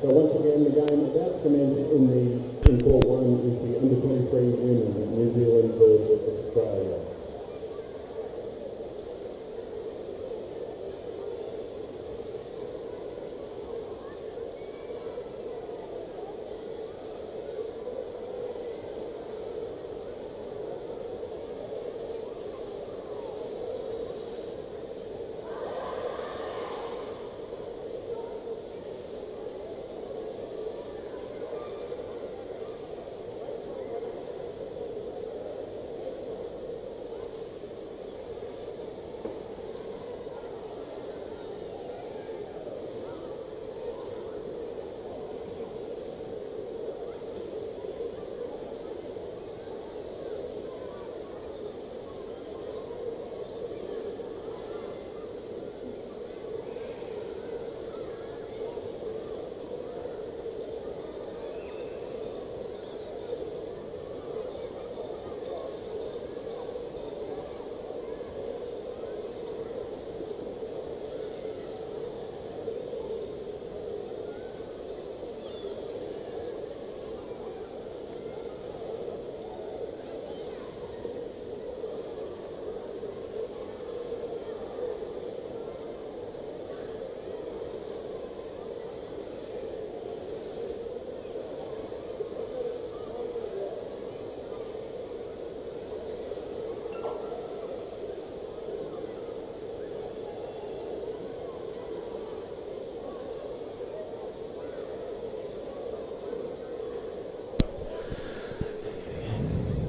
So once again, the game about to commence in Court 1 is the under-23 women, New Zealand versus Australia.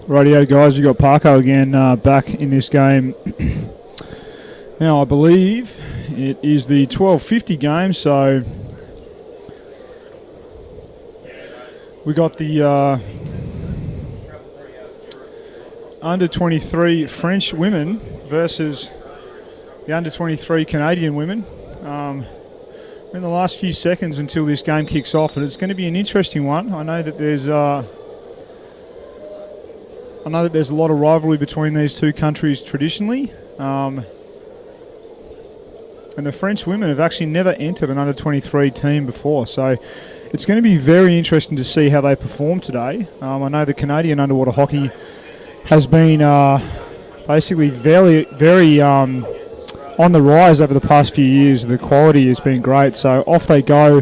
Rightio, guys, you got Parko again back in this game. Now, I believe it is the 12:50 game, so we got the under-23 French women versus the under-23 Canadian women. We're in the last few seconds until this game kicks off, and it's going to be an interesting one. I know that there's a lot of rivalry between these two countries traditionally. And the French women have actually never entered an under-23 team before. So it's going to be very interesting to see how they perform today. I know the Canadian underwater hockey has been basically very on the rise over the past few years. The quality has been great. So off they go.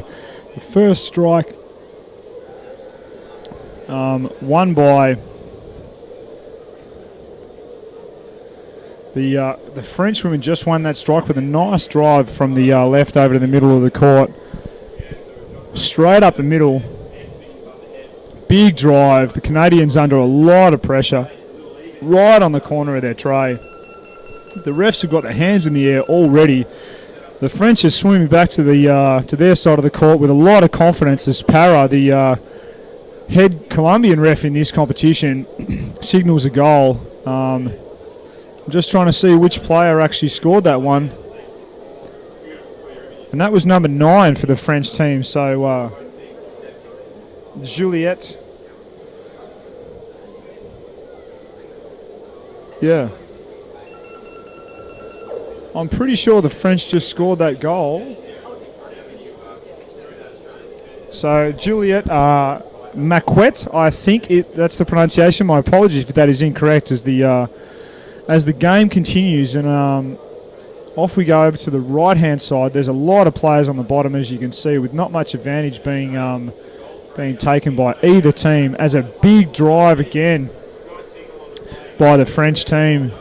The first strike won by the French women. Just won that strike with a nice drive from the left over to the middle of the court. Straight up the middle. Big drive. The Canadians under a lot of pressure. Right on the corner of their tray. The refs have got their hands in the air already. The French are swimming back to their side of the court with a lot of confidence as Para, the head Colombian ref in this competition, signals a goal. I'm just trying to see which player actually scored that one. And that was number 9 for the French team. So Juliette. Yeah. I'm pretty sure the French just scored that goal. So Juliette Maquette, I think that's the pronunciation. My apologies if that is incorrect. As the game continues, and off we go over to the right-hand side. There's a lot of players on the bottom, as you can see, with not much advantage being taken by either team. As a big drive again by the French team.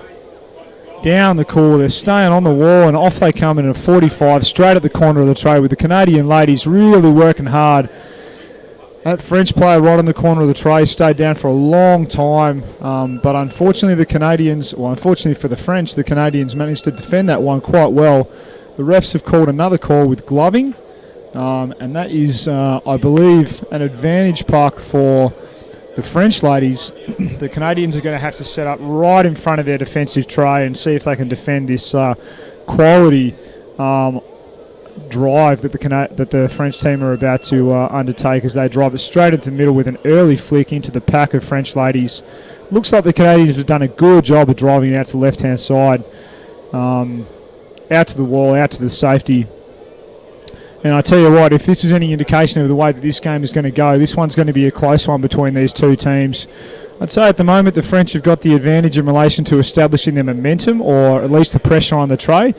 Down the court, they're staying on the wall, and off they come in a 45, straight at the corner of the tray, with the Canadian ladies really working hard. That French player right on the corner of the tray stayed down for a long time, but unfortunately unfortunately for the French, the Canadians managed to defend that one quite well. The refs have called another call with gloving, and that is, I believe, an advantage puck for the French ladies. The Canadians are going to have to set up right in front of their defensive tray and see if they can defend this quality drive that the French team are about to undertake, as they drive it straight into the middle with an early flick into the pack of French ladies. Looks like the Canadians have done a good job of driving out to the left-hand side, out to the wall, out to the safety. And I tell you what, if this is any indication of the way that this game is going to go, this one's going to be a close one between these two teams. I'd say at the moment the French have got the advantage in relation to establishing their momentum, or at least the pressure on the tray.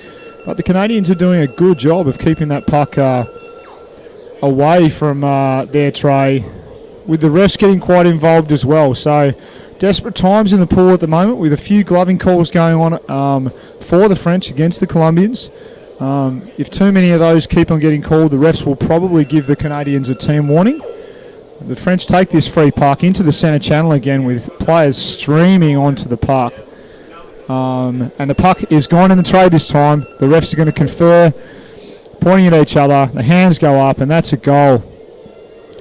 But the Canadians are doing a good job of keeping that puck away from their tray, with the refs getting quite involved as well. So desperate times in the pool at the moment, with a few gloving calls going on for the French against the Colombians. If too many of those keep on getting called, the refs will probably give the Canadians a team warning. The French take this free puck into the centre channel again, with players streaming onto the puck. And the puck is gone in the tray this time. The refs are going to confer, pointing at each other. The hands go up, and that's a goal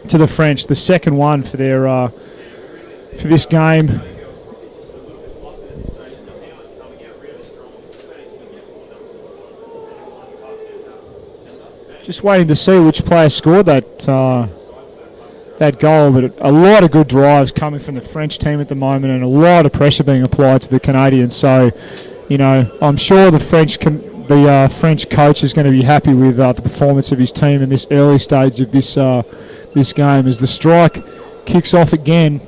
to the French, the second one for their for this game. Just waiting to see which player scored that goal, but a lot of good drives coming from the French team at the moment, and a lot of pressure being applied to the Canadians. So, I'm sure the French coach is going to be happy with the performance of his team in this early stage of this game, as the strike kicks off again,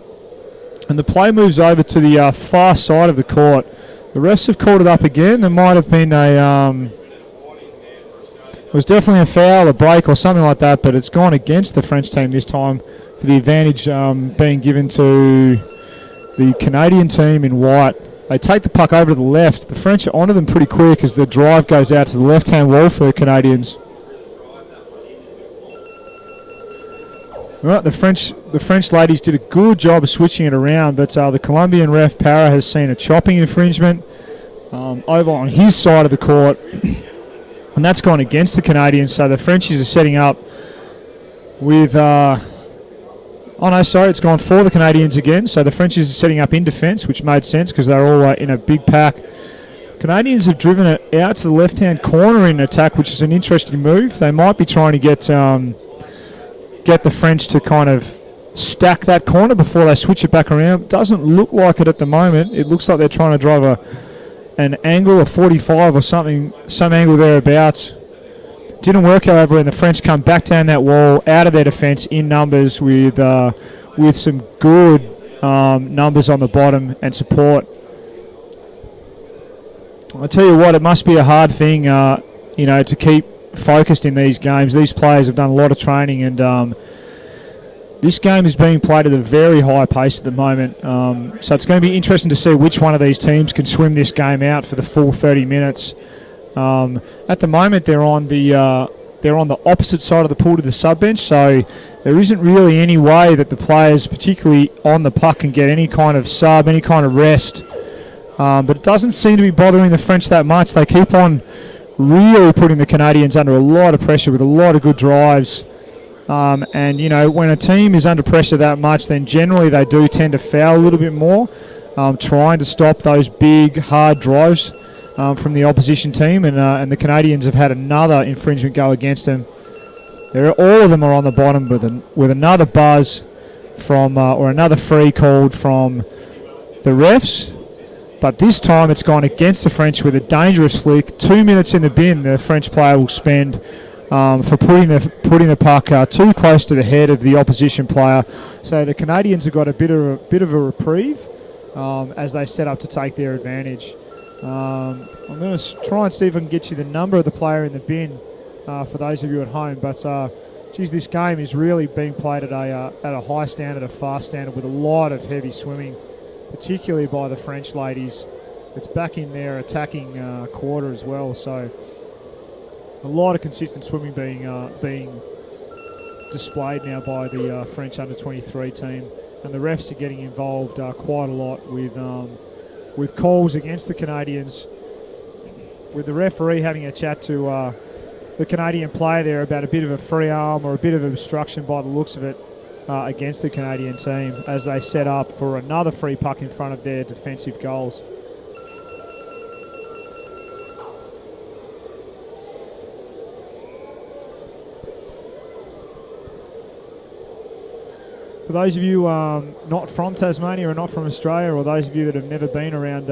and the play moves over to the far side of the court. The refs have called it up again. There might have been it was definitely a foul, a break, or something like that, but it's gone against the French team this time, for the advantage being given to the Canadian team in white. They take the puck over to the left. The French are onto them pretty quick as the drive goes out to the left-hand wall for the Canadians. Right, the French ladies did a good job of switching it around, but the Colombian ref, Para, has seen a chopping infringement over on his side of the court. And that's gone against the Canadians, so the Frenchies are setting up with... it's gone for the Canadians again. So the Frenchies are setting up in defence, which made sense because they're all in a big pack. Canadians have driven it out to the left-hand corner in attack, which is an interesting move. They might be trying to get the French to kind of stack that corner before they switch it back around. Doesn't look like it at the moment. It looks like they're trying to drive an angle, a 45 or something, some angle thereabouts. Didn't work, however, and the French come back down that wall, out of their defence in numbers, with some good numbers on the bottom and support. I tell you what, it must be a hard thing, to keep focused in these games. These players have done a lot of training, and this game is being played at a very high pace at the moment. So it's going to be interesting to see which one of these teams can swim this game out for the full 30 minutes. At the moment, they're on the opposite side of the pool to the sub bench, so there isn't really any way that the players, particularly on the puck, can get any kind of sub, any kind of rest. But it doesn't seem to be bothering the French that much. They keep on really putting the Canadians under a lot of pressure with a lot of good drives. And when a team is under pressure that much, then generally they do tend to foul a little bit more, trying to stop those big, hard drives from the opposition team. And the Canadians have had another infringement go against them. All of them are on the bottom with another buzz from or another free called from the refs. But this time it's gone against the French with a dangerous flick. 2 minutes in the bin the French player will spend for putting the puck too close to the head of the opposition player. So the Canadians have got a bit of a reprieve as they set up to take their advantage. I'm going to try and see if I can get you the number of the player in the bin for those of you at home. But this game is really being played at a high standard, a fast standard, with a lot of heavy swimming, particularly by the French ladies. It's back in their attacking quarter as well. So a lot of consistent swimming being displayed now by the French under-23 team, and the refs are getting involved quite a lot with calls against the Canadians, with the referee having a chat to the Canadian player there about a bit of a free arm or a bit of obstruction by the looks of it against the Canadian team as they set up for another free puck in front of their defensive goals. For those of you not from Tasmania or not from Australia, or those of you that have never been around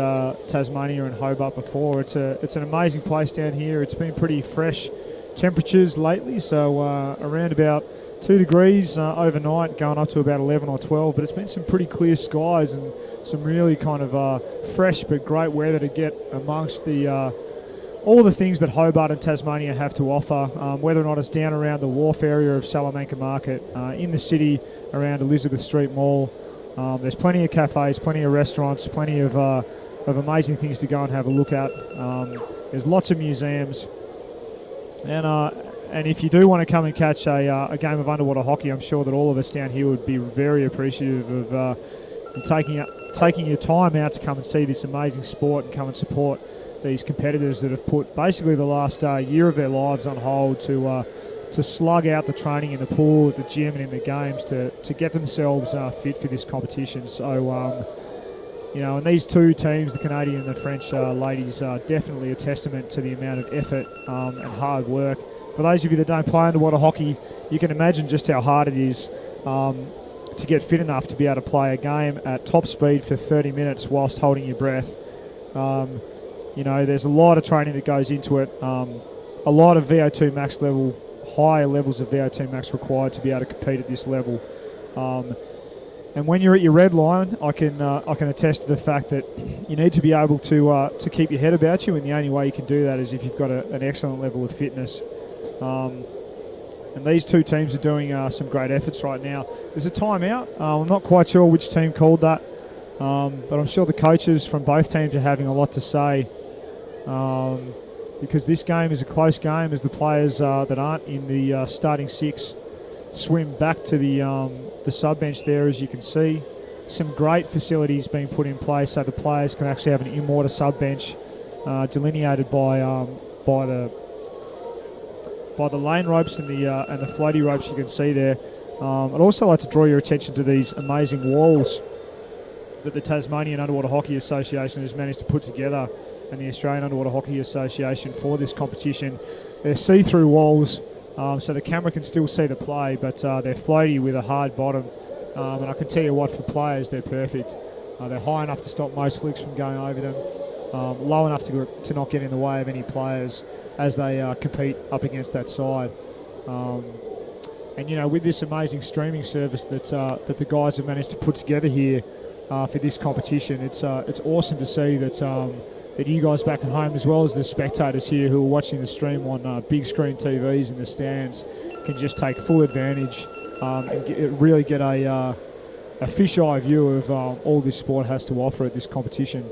Tasmania and Hobart before, it's an amazing place down here. It's been pretty fresh temperatures lately, so around about 2 degrees overnight, going up to about 11 or 12, but it's been some pretty clear skies and some really kind of fresh but great weather to get amongst the all the things that Hobart and Tasmania have to offer, whether or not it's down around the wharf area of Salamanca Market, in the city around Elizabeth Street Mall. There's plenty of cafes, plenty of restaurants, plenty of amazing things to go and have a look at. There's lots of museums, and if you do want to come and catch a game of underwater hockey, I'm sure that all of us down here would be very appreciative of taking your time out to come and see this amazing sport and come and support these competitors that have put basically the last year of their lives on hold to slug out the training in the pool, at the gym and in the games to get themselves fit for this competition. So, and these two teams, the Canadian and the French ladies, are definitely a testament to the amount of effort and hard work. For those of you that don't play underwater hockey, you can imagine just how hard it is to get fit enough to be able to play a game at top speed for 30 minutes whilst holding your breath. There's a lot of training that goes into it, a lot of VO2 max level, higher levels of VO2 max required to be able to compete at this level. And when you're at your red line, I can attest to the fact that you need to be able to keep your head about you, and the only way you can do that is if you've got an excellent level of fitness. And these two teams are doing some great efforts right now. There's a timeout. I'm not quite sure which team called that, but I'm sure the coaches from both teams are having a lot to say, because this game is a close game as the players that aren't in the starting six swim back to the sub bench there, as you can see. Some great facilities being put in place so the players can actually have an in-water sub bench delineated by the lane ropes and the floaty ropes you can see there. I'd also like to draw your attention to these amazing walls that the Tasmanian Underwater Hockey Association has managed to put together, and the Australian Underwater Hockey Association for this competition. They're see-through walls, so the camera can still see the play, but they're floaty with a hard bottom. And I can tell you what, for players, they're perfect. They're high enough to stop most flicks from going over them, low enough to not get in the way of any players as they compete up against that side. And with this amazing streaming service that the guys have managed to put together here for this competition, it's awesome to see that you guys back at home, as well as the spectators here who are watching the stream on big screen TVs in the stands, can just take full advantage and really get a fisheye view of all this sport has to offer at this competition.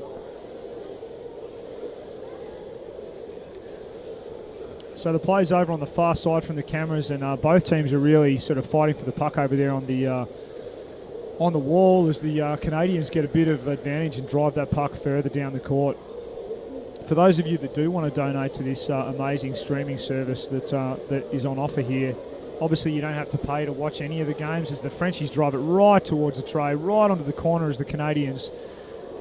So the play's over on the far side from the cameras, and both teams are really sort of fighting for the puck over there on the wall as the Canadians get a bit of advantage and drive that puck further down the court. For those of you that do want to donate to this amazing streaming service that is on offer here, obviously you don't have to pay to watch any of the games, as the Frenchies drive it right towards the tray, right onto the corner, as the Canadians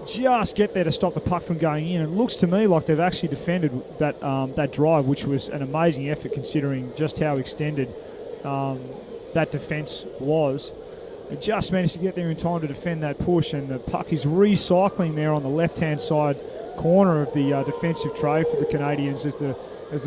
just get there to stop the puck from going in. It looks to me like they've actually defended that drive, which was an amazing effort considering just how extended that defence was. They just managed to get there in time to defend that push, and the puck is recycling there on the left-hand side corner of the defensive tray for the Canadians as the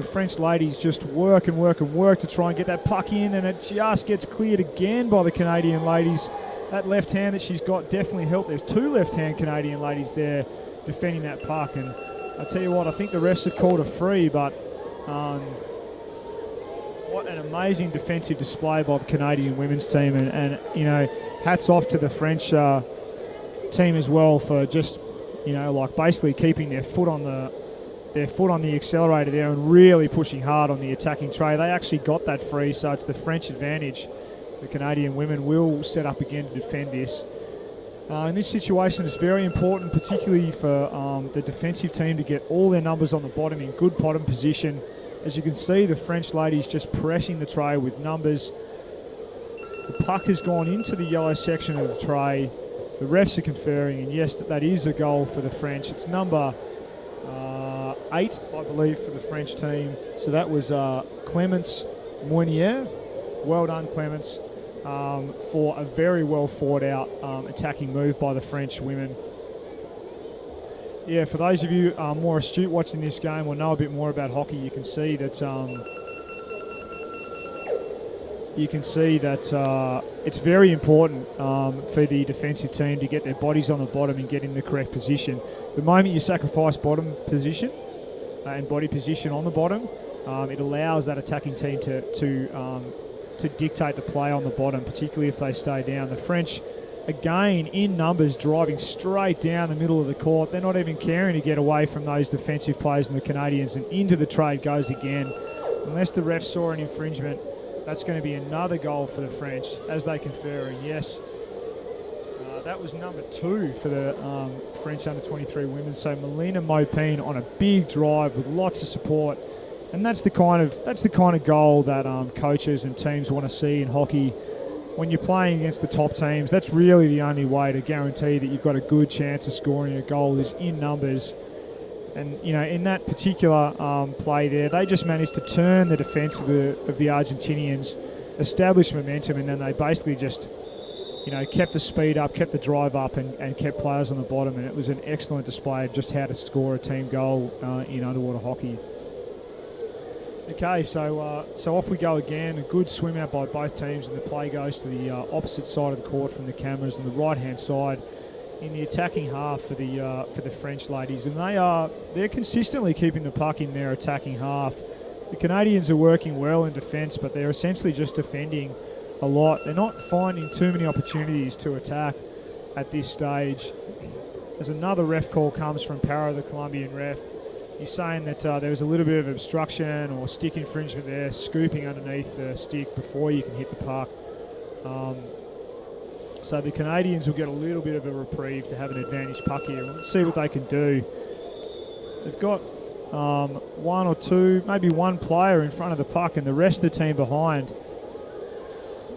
French ladies just work to try and get that puck in, and it just gets cleared again by the Canadian ladies. That left hand that she's got definitely helped. There's two left-hand Canadian ladies there defending that puck, and I tell you what, I think the refs have called a free, but what an amazing defensive display by the Canadian women's team, and hats off to the French team as well for just basically keeping their foot on the accelerator there and really pushing hard on the attacking tray. They actually got that free, so it's the French advantage. The Canadian women will set up again to defend this. In this situation, it's very important, particularly for the defensive team, to get all their numbers on the bottom in good bottom position. As you can see, the French ladies just pressing the tray with numbers. The puck has gone into the yellow section of the tray. The refs are conferring, and yes, that is a goal for the French. It's number 8, I believe, for the French team. So that was Clemence Mounier. Well done, Clemence, for a very well thought out attacking move by the French women. Yeah, for those of you more astute watching this game or know a bit more about hockey, you can see that you can see that it's very important for the defensive team to get their bodies on the bottom and get in the correct position. The moment you sacrifice bottom position and body position on the bottom, it allows that attacking team to dictate the play on the bottom, particularly if they stay down. The French, again, in numbers, driving straight down the middle of the court. They're not even caring to get away from those defensive players and the Canadians, and into the trade goes again. Unless the ref saw an infringement, that's going to be another goal for the French as they confer. And yes, that was number 2 for the French under-23 women. So Melina Maupin on a big drive with lots of support, and that's the kind of goal that coaches and teams want to see in hockey. When you're playing against the top teams, that's really the only way to guarantee that you've got a good chance of scoring a goal is in numbers. And, you know, in that particular play there, they just managed to turn the defence of the Argentinians, establish momentum, and then they basically just, you know, kept the speed up, kept the drive up, and kept players on the bottom. And it was an excellent display of just how to score a team goal in underwater hockey. Okay, so off we go again. A good swim out by both teams, and the play goes to the opposite side of the court from the cameras, and the right-hand side in the attacking half for the French ladies, and they're consistently keeping the puck in their attacking half. The Canadians are working well in defence, but they're essentially just defending a lot. They're not finding too many opportunities to attack at this stage. As another ref call comes from Para, the Colombian ref, he's saying that there was a little bit of obstruction or stick infringement there, scooping underneath the stick before you can hit the puck. So the Canadians will get a little bit of a reprieve to have an advantage puck here. Let's see what they can do. They've got one or two, maybe one player in front of the puck and the rest of the team behind.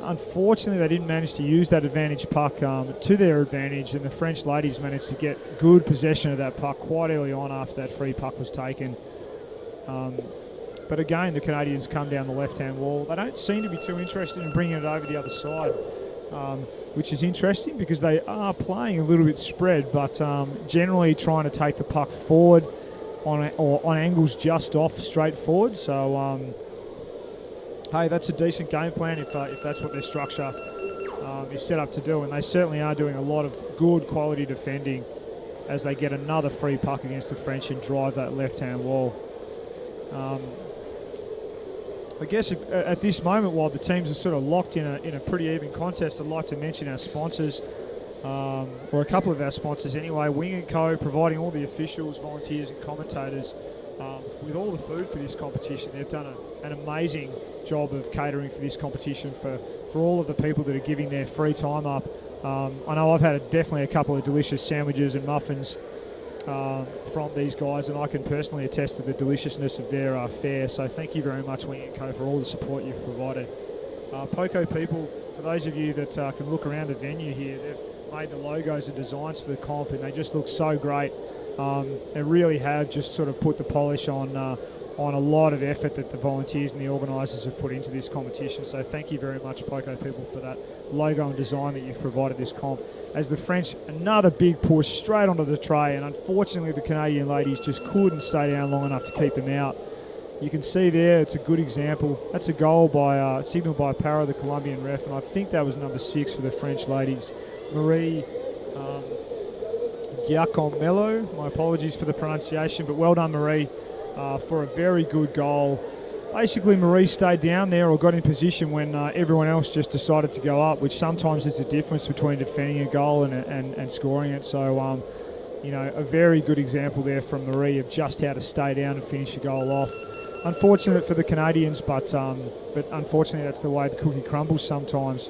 Unfortunately, they didn't manage to use that advantage puck to their advantage, and the French ladies managed to get good possession of that puck quite early on after that free puck was taken. But again, the Canadians come down the left-hand wall. They don't seem to be too interested in bringing it over the other side, which is interesting because they are playing a little bit spread, but generally trying to take the puck forward on angles just off straight forward. So, hey, that's a decent game plan if that's what their structure is set up to do, and they certainly are doing a lot of good quality defending as they get another free puck against the French and drive that left-hand wall. I guess at this moment, while the teams are sort of locked in a pretty even contest, I'd like to mention our sponsors, or a couple of our sponsors anyway. Wing & Co, providing all the officials, volunteers and commentators with all the food for this competition. They've done an amazing job of catering for this competition for all of the people that are giving their free time up. I know I've had definitely a couple of delicious sandwiches and muffins from these guys, and I can personally attest to the deliciousness of their fare. So thank you very much, Wing & Co, for all the support you've provided. Poco people, for those of you that can look around the venue here, they've made the logos and designs for the comp, and they just look so great. They really have just sort of put the polish on a lot of effort that the volunteers and the organisers have put into this competition. So thank you very much, Poco people, for that logo and design that you've provided this comp. As the French, another big push straight onto the tray, and unfortunately the Canadian ladies just couldn't stay down long enough to keep them out. You can see there, it's a good example. That's a goal by signalled by Para, the Colombian ref, and I think that was number 6 for the French ladies. Marie Giacomello, my apologies for the pronunciation, but well done, Marie, for a very good goal. Basically, Marie stayed down there or got in position when everyone else just decided to go up, which sometimes is the difference between defending a goal and scoring it. So, you know, a very good example there from Marie of just how to stay down and finish the goal off. Unfortunate for the Canadians, but unfortunately that's the way the cookie crumbles sometimes.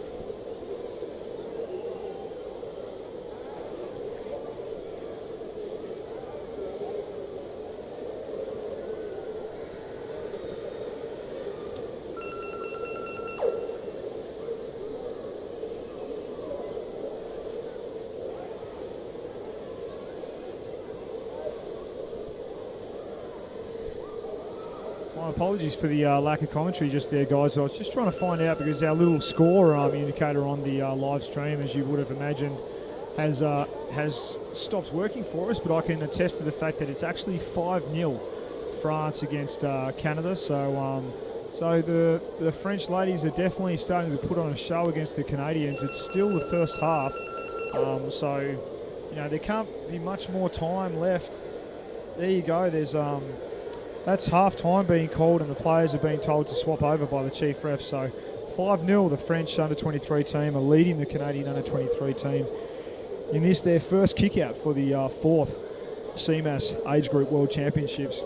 My apologies for the lack of commentary just there, guys. I was just trying to find out because our little score indicator on the live stream, as you would have imagined, has stopped working for us, but I can attest to the fact that it's actually 5-0 France against Canada. So So the French ladies are definitely starting to put on a show against the Canadians. It's still the first half, so you know there can't be much more time left. There you go. There's that's half time being called, and the players are being told to swap over by the chief ref. So 5-0, the French under-23 team are leading the Canadian under-23 team in this their first kick-out for the fourth CMAS Age Group World Championships.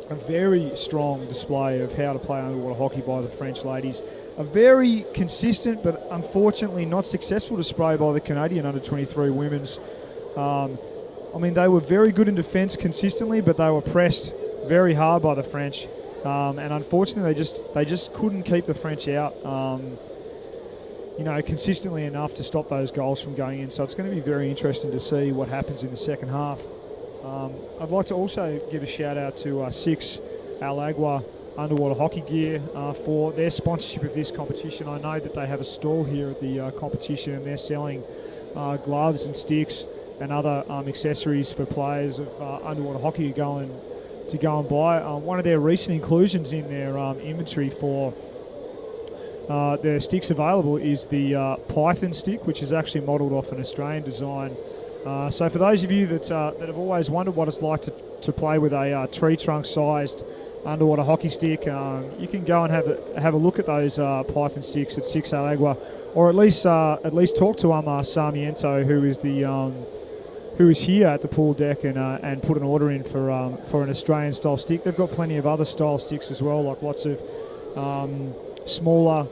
A very strong display of how to play underwater hockey by the French ladies. A very consistent but unfortunately not successful display by the Canadian under-23 women's. I mean, they were very good in defence consistently, but they were pressed very hard by the French. And unfortunately, they just couldn't keep the French out, you know, consistently enough to stop those goals from going in. So it's going to be very interesting to see what happens in the second half. I'd like to also give a shout out to Six Al Agua Underwater Hockey Gear for their sponsorship of this competition. I know that they have a stall here at the competition, and they're selling gloves and sticks and other accessories for players of underwater hockey to go and buy. One of their recent inclusions in their inventory for their sticks available is the Python stick, which is actually modelled off an Australian design. So for those of you that have always wondered what it's like to play with a tree trunk sized underwater hockey stick, you can go and have a look at those Python sticks at Six Al Agua, or at least talk to Sarmiento, who is here at the pool deck and put an order in for an Australian style stick. They've got plenty of other style sticks as well, like lots of smaller,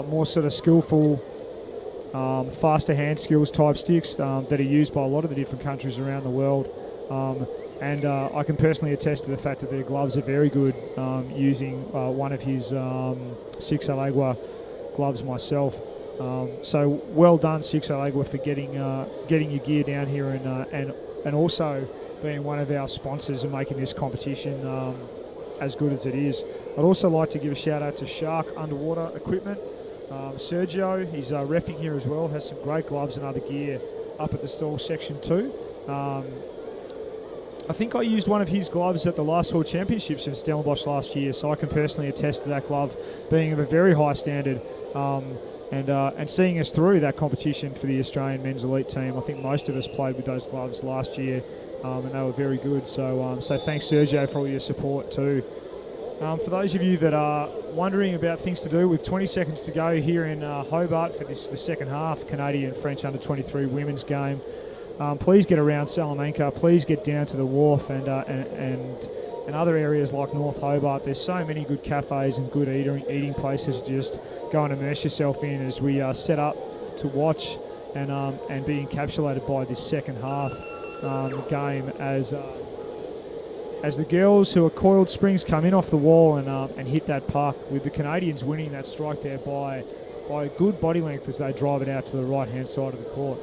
more sort of skillful, faster hand skills type sticks that are used by a lot of the different countries around the world. And I can personally attest to the fact that their gloves are very good, using one of his Six Al Agua gloves myself. So well done, Six Al Agua, for getting your gear down here and also being one of our sponsors and making this competition as good as it is. I'd also like to give a shout out to Shark Underwater Equipment. Sergio, he's reffing here as well, has some great gloves and other gear up at the stall section 2. I think I used one of his gloves at the last World Championships in Stellenbosch last year, so I can personally attest to that glove being of a very high standard, and seeing us through that competition for the Australian men's elite team. I think most of us played with those gloves last year, and they were very good. So thanks, Sergio, for all your support too. For those of you that are wondering about things to do with 20 seconds to go here in Hobart for the second half Canadian-French under-23 women's game, please get around Salamanca. Please get down to the wharf and other areas like North Hobart. There's so many good cafes and good eating places to just go and immerse yourself in as we set up to watch and be encapsulated by this second half game as the girls who are coiled springs come in off the wall and hit that puck, with the Canadians winning that strike there by a good body length as they drive it out to the right-hand side of the court.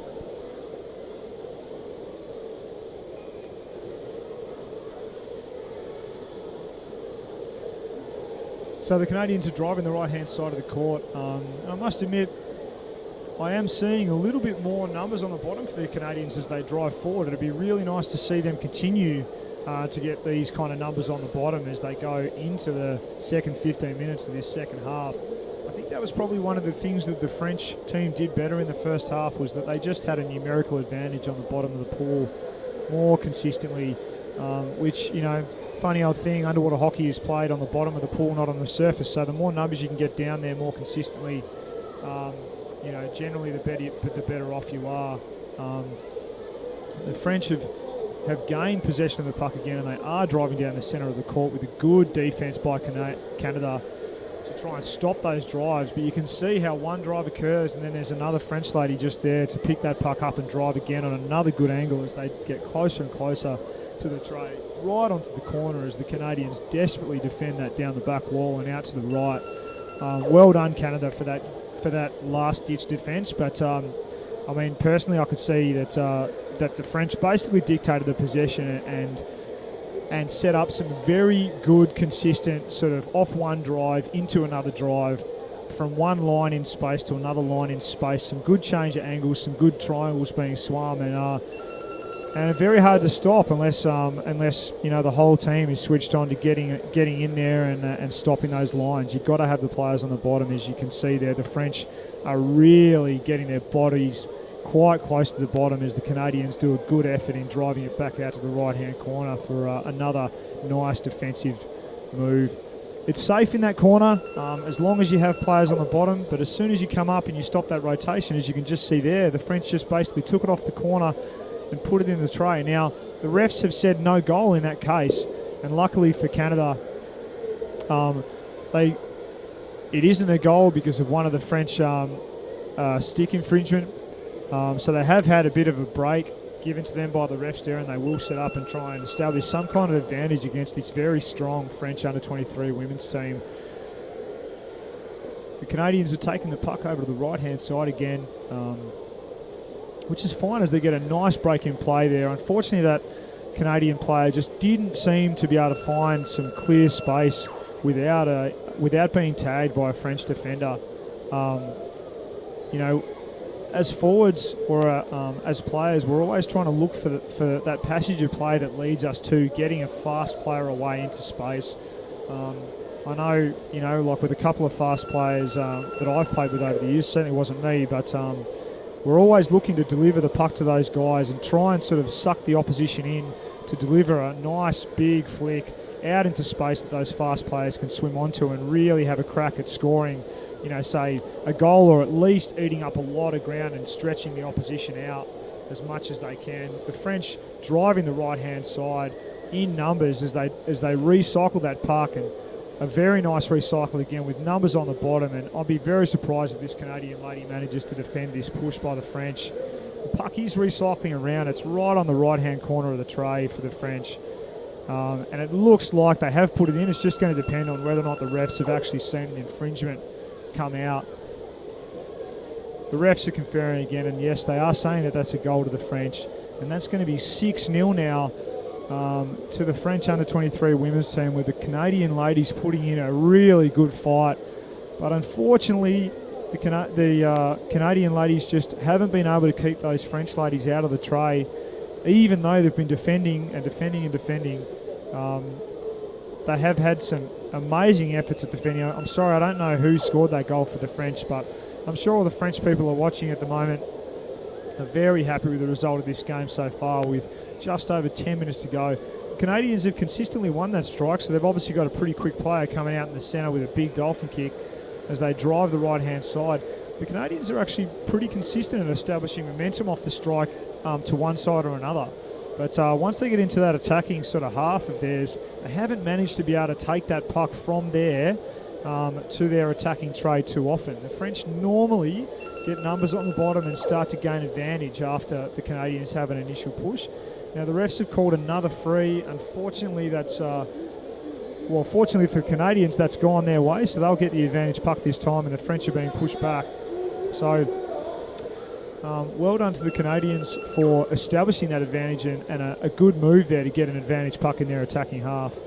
So the Canadians are driving the right-hand side of the court. I must admit, I am seeing a little bit more numbers on the bottom for the Canadians as they drive forward. It'd be really nice to see them continue to get these kind of numbers on the bottom as they go into the second 15 minutes of this second half. I think that was probably one of the things that the French team did better in the first half, was that they just had a numerical advantage on the bottom of the pool more consistently, which, you know, funny old thing, underwater hockey is played on the bottom of the pool, not on the surface. So the more numbers you can get down there more consistently, you know, generally the better off you are. The French have gained possession of the puck again, and they are driving down the centre of the court with a good defence by Canada to try and stop those drives. But you can see how one drive occurs, and then there's another French lady just there to pick that puck up and drive again on another good angle as they get closer and closer to the tray, right onto the corner as the Canadians desperately defend that down the back wall and out to the right. Well done, Canada, for that last-ditch defence. But I mean, personally, I could see that the French basically dictated the possession and set up some very good, consistent sort of off one drive into another drive, from one line in space to another line in space. Some good change of angles, some good triangles being swum, and and very hard to stop unless the whole team is switched on to getting in there and stopping those lines. You've got to have the players on the bottom, as you can see there. The French are really getting their bodies quite close to the bottom as the Canadians do a good effort in driving it back out to the right-hand corner for another nice defensive move. It's safe in that corner as long as you have players on the bottom, but as soon as you come up and you stop that rotation, as you can just see there, the French just basically took it off the corner and put it in the tray. Now, the refs have said no goal in that case, and luckily for Canada, it isn't a goal because of one of the French stick infringement. So they have had a bit of a break given to them by the refs there, and they will set up and try and establish some kind of advantage against this very strong French under-23 women's team. The Canadians are taking the puck over to the right-hand side again, which is fine as they get a nice break in play there. Unfortunately, that Canadian player just didn't seem to be able to find some clear space without being tagged by a French defender. As forwards or as players, we're always trying to look for that passage of play that leads us to getting a fast player away into space. I know, like with a couple of fast players that I've played with over the years, certainly wasn't me, but we're always looking to deliver the puck to those guys and try and sort of suck the opposition in to deliver a nice big flick out into space that those fast players can swim onto and really have a crack at scoring, say a goal, or at least eating up a lot of ground and stretching the opposition out as much as they can. The French driving the right-hand side in numbers as they recycle that puck, and a very nice recycle again with numbers on the bottom, and I'll be very surprised if this Canadian lady manages to defend this push by the French. The puck is recycling around. It's right on the right-hand corner of the tray for the French. And it looks like they have put it in. It's just going to depend on whether or not the refs have actually seen an infringement come out. The refs are conferring again, and yes, they are saying that that's a goal to the French, and that's going to be 6-0 now to the French under-23 women's team, with the Canadian ladies putting in a really good fight. But unfortunately, the Canadian ladies just haven't been able to keep those French ladies out of the tray, even though they've been defending. They have had some amazing efforts at defending. I'm sorry, I don't know who scored that goal for the French, but I'm sure all the French people are watching at the moment are very happy with the result of this game so far, with just over 10 minutes to go. Canadians have consistently won that strike, so they've obviously got a pretty quick player coming out in the centre with a big dolphin kick as they drive the right-hand side. The Canadians are actually pretty consistent in establishing momentum off the strike to one side or another. But once they get into that attacking sort of half of theirs, they haven't managed to be able to take that puck from there to their attacking tray too often. The French normally get numbers on the bottom and start to gain advantage after the Canadians have an initial push. Now, the refs have called another free. Unfortunately, fortunately for the Canadians, that's gone their way, so they'll get the advantage puck this time, and the French are being pushed back. So, well done to the Canadians for establishing that advantage, and a good move there to get an advantage puck in their attacking half.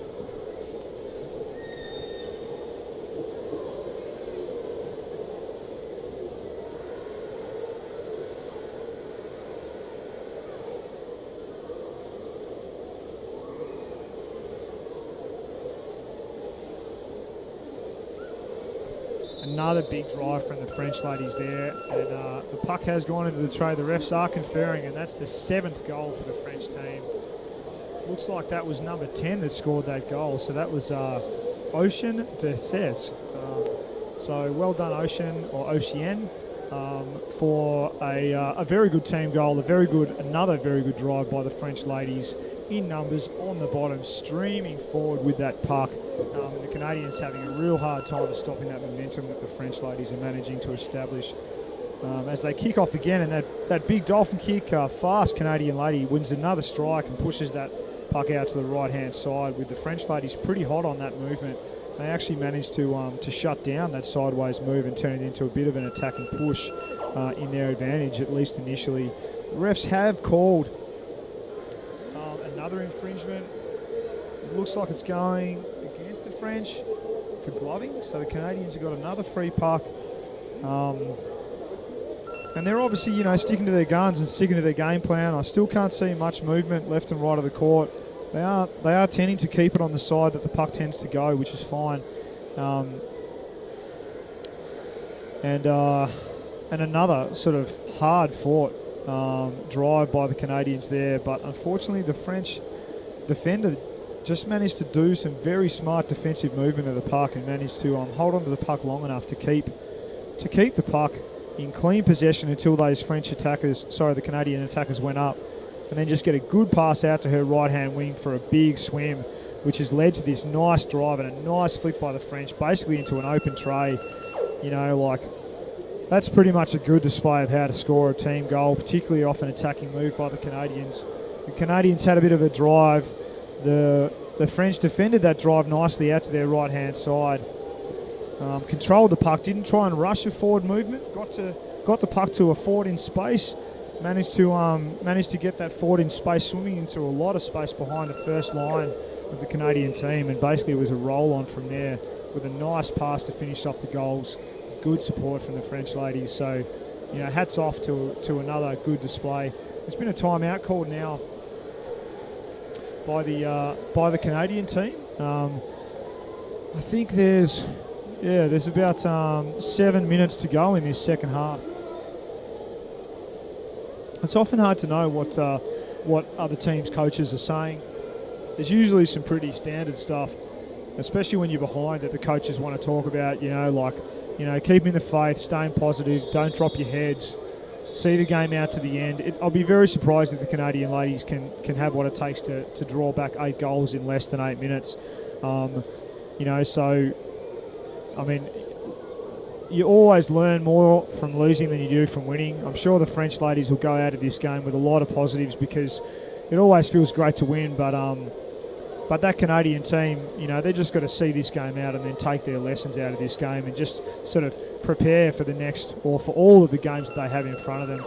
Another big drive from the French ladies there, and the puck has gone into the tray. The refs are conferring, and that's the 7th goal for the French team. Looks like that was number 10 that scored that goal, so that was Ocean Desses. So well done, Ocean, or Ocean, for a very good team goal, another very good drive by the French ladies in numbers on the bottom, streaming forward with that puck. The Canadians having a real hard time of stopping that momentum that the French ladies are managing to establish. As they kick off again, and that big dolphin kick, fast Canadian lady wins another strike and pushes that puck out to the right-hand side, with the French ladies pretty hot on that movement. They actually managed to shut down that sideways move and turn it into a bit of an attacking push in their advantage, at least initially. The refs have called another infringement. It looks like it's going against the French for gloving, so the Canadians have got another free puck. And they're obviously, sticking to their guns and sticking to their game plan. I still can't see much movement left and right of the court. They are tending to keep it on the side that the puck tends to go, which is fine. And another sort of hard-fought drive by the Canadians there, but unfortunately the French defender just managed to do some very smart defensive movement of the puck and managed to hold on to the puck long enough to keep the puck in clean possession until those the Canadian attackers went up, and then just get a good pass out to her right-hand wing for a big swim, which has led to this nice drive and a nice flick by the French, basically into an open tray. That's pretty much a good display of how to score a team goal, particularly off an attacking move by the Canadians. The Canadians had a bit of a drive. The French defended that drive nicely out to their right-hand side. Controlled the puck, didn't try and rush a forward movement. Got the puck to a forward in space. Managed to get that forward in space, swimming into a lot of space behind the first line of the Canadian team, and basically it was a roll-on from there with a nice pass to finish off the goals. Good support from the French ladies. So, hats off to another good display. There's been a timeout called now by the Canadian team. I think there's about 7 minutes to go in this second half. It's often hard to know what other teams' coaches are saying. There's usually some pretty standard stuff, especially when you're behind, that the coaches want to talk about, keeping the faith, staying positive, don't drop your heads, see the game out to the end. I'll be very surprised if the Canadian ladies can have what it takes to draw back 8 goals in less than 8 minutes. You always learn more from losing than you do from winning. I'm sure the French ladies will go out of this game with a lot of positives, because it always feels great to win, but that Canadian team, they've just got to see this game out and then take their lessons out of this game and just sort of prepare for the next, or for all of the games that they have in front of them.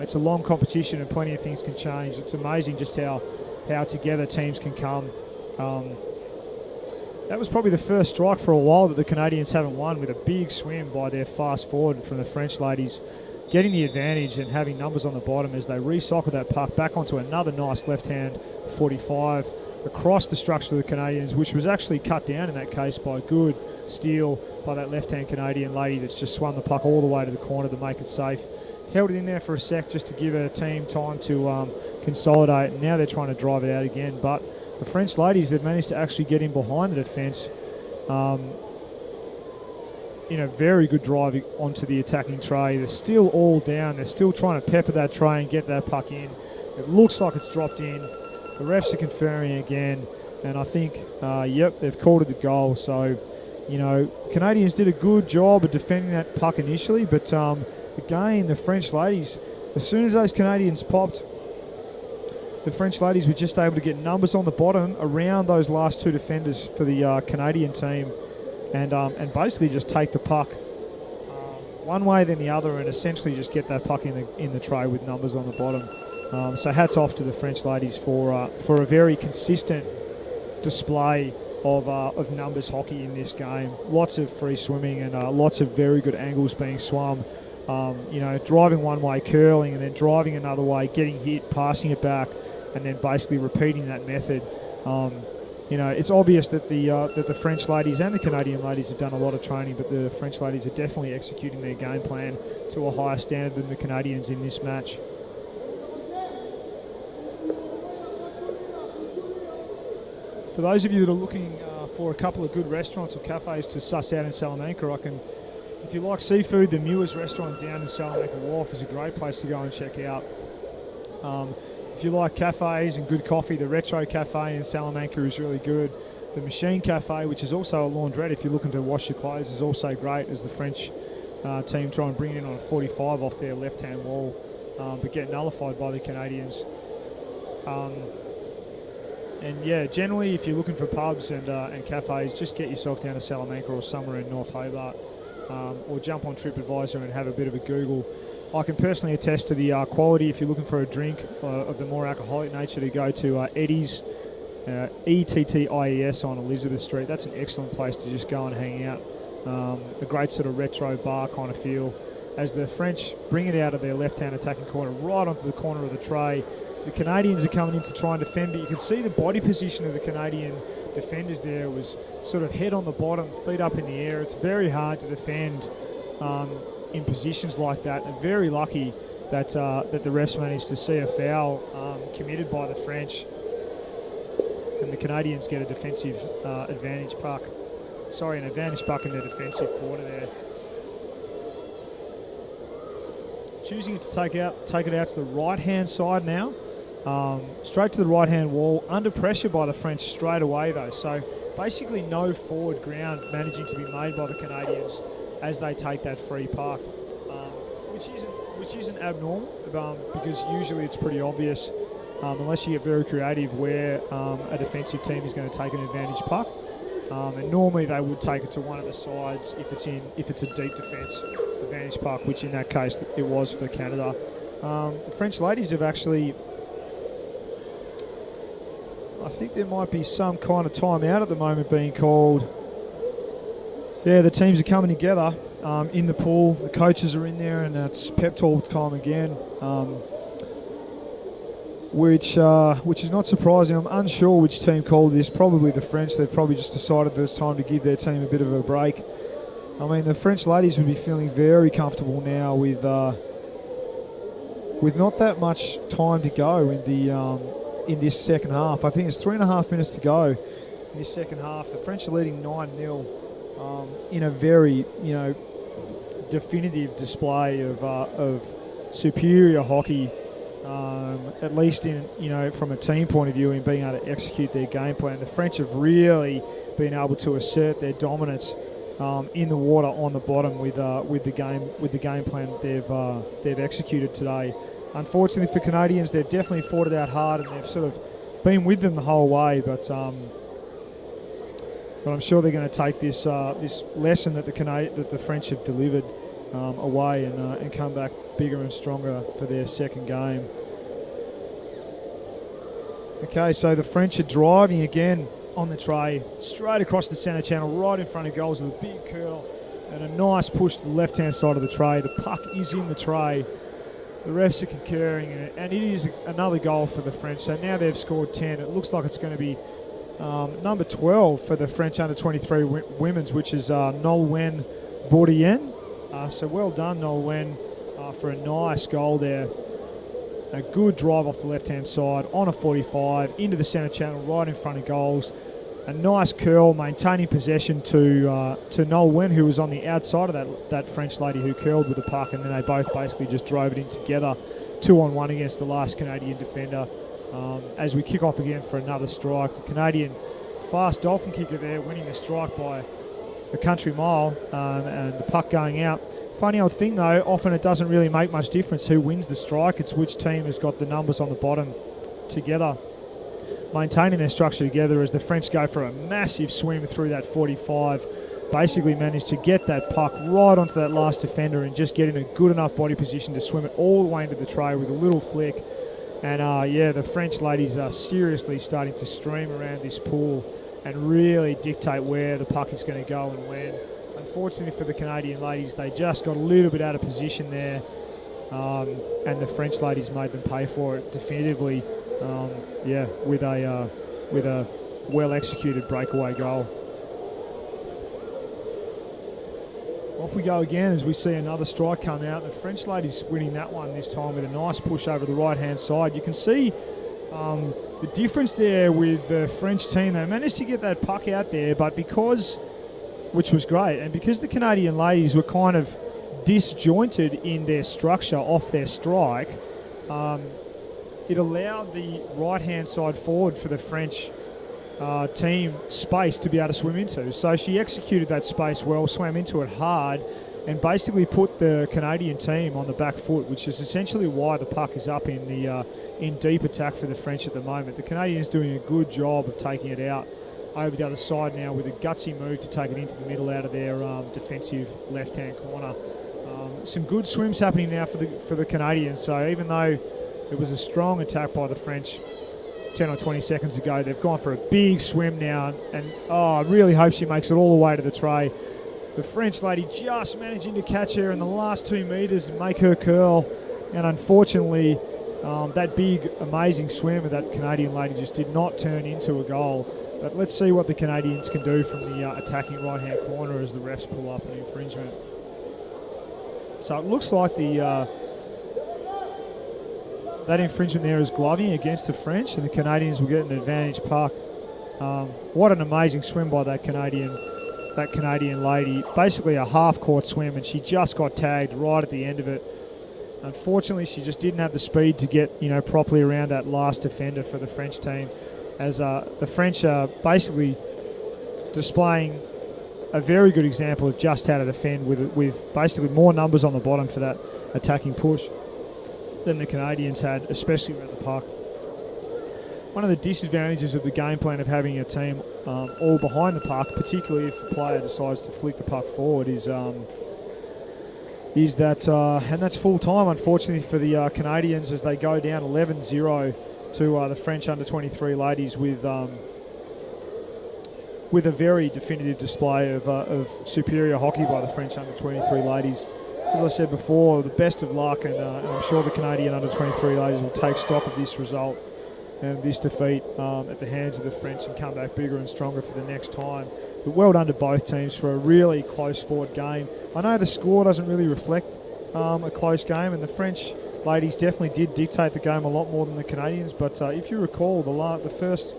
It's a long competition and plenty of things can change. It's amazing just how together teams can come. That was probably the first strike for a while that the Canadians haven't won, with a big swim by their fast forward from the French ladies, getting the advantage and having numbers on the bottom as they recycle that puck back onto another nice left-hand 45 across the structure of the Canadians, which was actually cut down in that case by a good steal by that left-hand Canadian lady that's just swung the puck all the way to the corner to make it safe. Held it in there for a sec just to give her team time to consolidate, and now they're trying to drive it out again. But the French ladies, they've managed to actually get in behind the defence. Very good drive onto the attacking tray. They're still all down. They're still trying to pepper that tray and get that puck in. It looks like it's dropped in. The refs are conferring again, and I think, they've called it a goal. So, Canadians did a good job of defending that puck initially, but again, the French ladies, as soon as those Canadians popped, the French ladies were just able to get numbers on the bottom around those last 2 defenders for the Canadian team, and basically just take the puck one way then the other, and essentially just get that puck in the tray with numbers on the bottom. So hats off to the French ladies for a very consistent display of numbers hockey in this game. Lots of free swimming and lots of very good angles being swum. Driving one way, curling, and then driving another way, getting hit, passing it back, and then basically repeating that method. It's obvious that the French ladies and the Canadian ladies have done a lot of training, but the French ladies are definitely executing their game plan to a higher standard than the Canadians in this match. For those of you that are looking for a couple of good restaurants or cafes to suss out in Salamanca, if you like seafood, the Muir's restaurant down in Salamanca Wharf is a great place to go and check out. If you like cafes and good coffee, the Retro Cafe in Salamanca is really good. The Machine Cafe, which is also a laundrette if you're looking to wash your clothes, is also great, as the French team try and bring it in on a 45 off their left-hand wall, but get nullified by the Canadians. Generally, if you're looking for pubs and cafes, just get yourself down to Salamanca or somewhere in North Hobart, or jump on TripAdvisor and have a bit of a Google. I can personally attest to the quality. If you're looking for a drink of the more alcoholic nature, to go to Eddie's, ETTIES on Elizabeth Street. That's an excellent place to just go and hang out. A great sort of retro bar kind of feel. as the French bring it out of their left-hand attacking corner right onto the corner of the tray. The Canadians are coming in to try and defend, but you can see the body position of the Canadian defenders there was sort of head on the bottom, feet up in the air. It's very hard to defend in positions like that, and very lucky that that the refs managed to see a foul committed by the French, and the Canadians get a defensive advantage puck. Sorry, an advantage puck in their defensive quarter there. Choosing to take it out to the right-hand side now. Straight to the right-hand wall, under pressure by the French straight away though. So basically no forward ground managing to be made by the Canadians as they take that free puck, which isn't abnormal because usually it's pretty obvious unless you get very creative where a defensive team is going to take an advantage puck. And normally they would take it to one of the sides if it's a deep defence advantage puck, which in that case it was for Canada. The French ladies have actually, I think there might be some kind of timeout at the moment being called. Yeah, the teams are coming together in the pool. The coaches are in there, and it's pep talk time again, which is not surprising. I'm unsure which team called this. Probably the French. They've probably just decided that it's time to give their team a bit of a break. I mean, the French ladies would be feeling very comfortable now with not that much time to go in this second half. I think it's 3.5 minutes to go in this second half. The French are leading 9-0 in a very definitive display of superior hockey. At least from a team point of view, in being able to execute their game plan. The French have really been able to assert their dominance in the water on the bottom with the game plan that they've executed today. Unfortunately for Canadians, they've definitely fought it out hard, and they've sort of been with them the whole way. But I'm sure they're going to take this lesson that the French have delivered away and come back bigger and stronger for their second game. Okay, so the French are driving again on the tray, straight across the centre channel, right in front of goals with a big curl and a nice push to the left-hand side of the tray. The puck is in the tray. The refs are concurring, and it is another goal for the French. So now they've scored 10. It looks like it's going to be number 12 for the French under-23 women's, which is Nolwenn Bourdienne. So well done, Nolwenn, for a nice goal there. A good drive off the left-hand side on a 45 into the centre channel, right in front of goals. A nice curl, maintaining possession to Nolwenn, who was on the outside of that French lady who curled with the puck, and then they both basically just drove it in together, 2-on-1 against the last Canadian defender. As we kick off again for another strike, the Canadian fast Dolphin kicker there, winning the strike by a country mile, and the puck going out. Funny old thing though, often it doesn't really make much difference who wins the strike. It's which team has got the numbers on the bottom together, maintaining their structure together as the French go for a massive swim through that 45. Basically managed to get that puck right onto that last defender and just get in a good enough body position to swim it all the way into the tray with a little flick. And the French ladies are seriously starting to stream around this pool and really dictate where the puck is going to go and when. Unfortunately for the Canadian ladies, they just got a little bit out of position there, and the French ladies made them pay for it definitively. With a well-executed breakaway goal. Off we go again as we see another strike come out. The French ladies winning that one this time with a nice push over the right-hand side. You can see the difference there with the French team. They managed to get that puck out there, but which was great, and because the Canadian ladies were kind of disjointed in their structure off their strike, it allowed the right-hand side forward for the French team space to be able to swim into. So she executed that space well, swam into it hard, and basically put the Canadian team on the back foot, which is essentially why the puck is up in deep attack for the French at the moment. The Canadians doing a good job of taking it out over the other side now with a gutsy move to take it into the middle out of their defensive left-hand corner. Some good swims happening now for the Canadians. So even though it was a strong attack by the French 10 or 20 seconds ago, they've gone for a big swim now, and I really hope she makes it all the way to the tray. The French lady just managing to catch her in the last 2 metres and make her curl. And unfortunately, that big, amazing swim of that Canadian lady just did not turn into a goal. But let's see what the Canadians can do from the attacking right-hand corner as the refs pull up an infringement. So it looks like that infringement there is gloving against the French, and the Canadians will get an advantage puck. What an amazing swim by that Canadian lady. Basically a half-court swim, and she just got tagged right at the end of it. Unfortunately, she just didn't have the speed to get properly around that last defender for the French team, as the French are basically displaying a very good example of just how to defend with basically more numbers on the bottom for that attacking push than the Canadians had, especially around the puck. One of the disadvantages of the game plan of having a team all behind the puck, particularly if the player decides to flick the puck forward, is that, and that's full time, unfortunately, for the Canadians as they go down 11-0 to the French under-23 ladies with a very definitive display of superior hockey by the French under-23 ladies. As I said before, the best of luck, and I'm sure the Canadian under-23 ladies will take stock of this result and this defeat at the hands of the French and come back bigger and stronger for the next time. But well done to both teams for a really close fought game. I know the score doesn't really reflect a close game, and the French ladies definitely did dictate the game a lot more than the Canadians, but if you recall, the first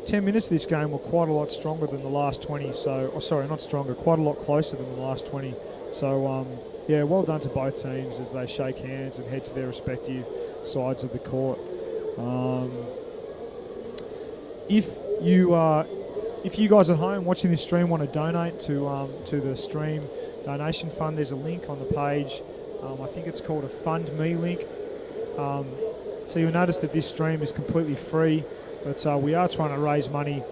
10 minutes of this game were quite a lot stronger than the last 20, quite a lot closer than the last 20. So, yeah, well done to both teams as they shake hands and head to their respective sides of the court. If you guys at home watching this stream want to donate to the stream donation fund, there's a link on the page. I think it's called a Fund Me link. So you'll notice that this stream is completely free, but we are trying to raise money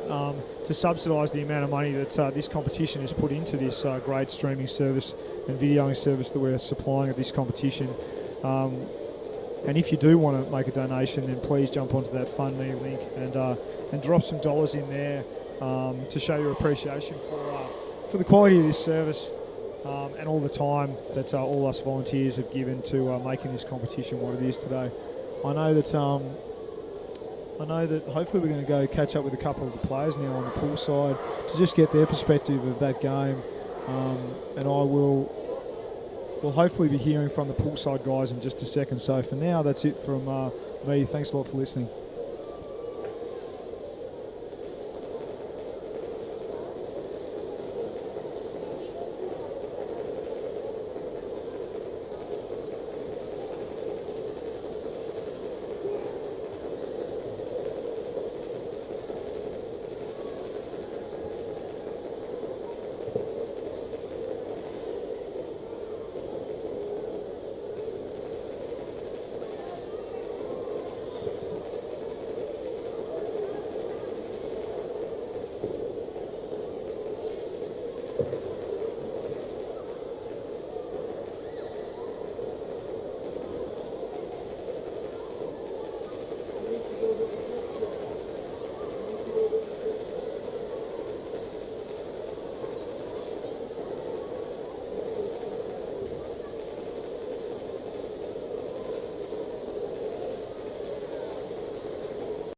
to subsidise the amount of money that this competition has put into this great streaming service and videoing service that we're supplying at this competition. And if you do want to make a donation, then please jump onto that Fund Me link and drop some dollars in there to show your appreciation for the quality of this service and all the time that all us volunteers have given to making this competition what it is today. I know that hopefully we're going to go catch up with a couple of the players now on the pool side to just get their perspective of that game, and we'll hopefully be hearing from the poolside guys in just a second. So for now, that's it from me. Thanks a lot for listening.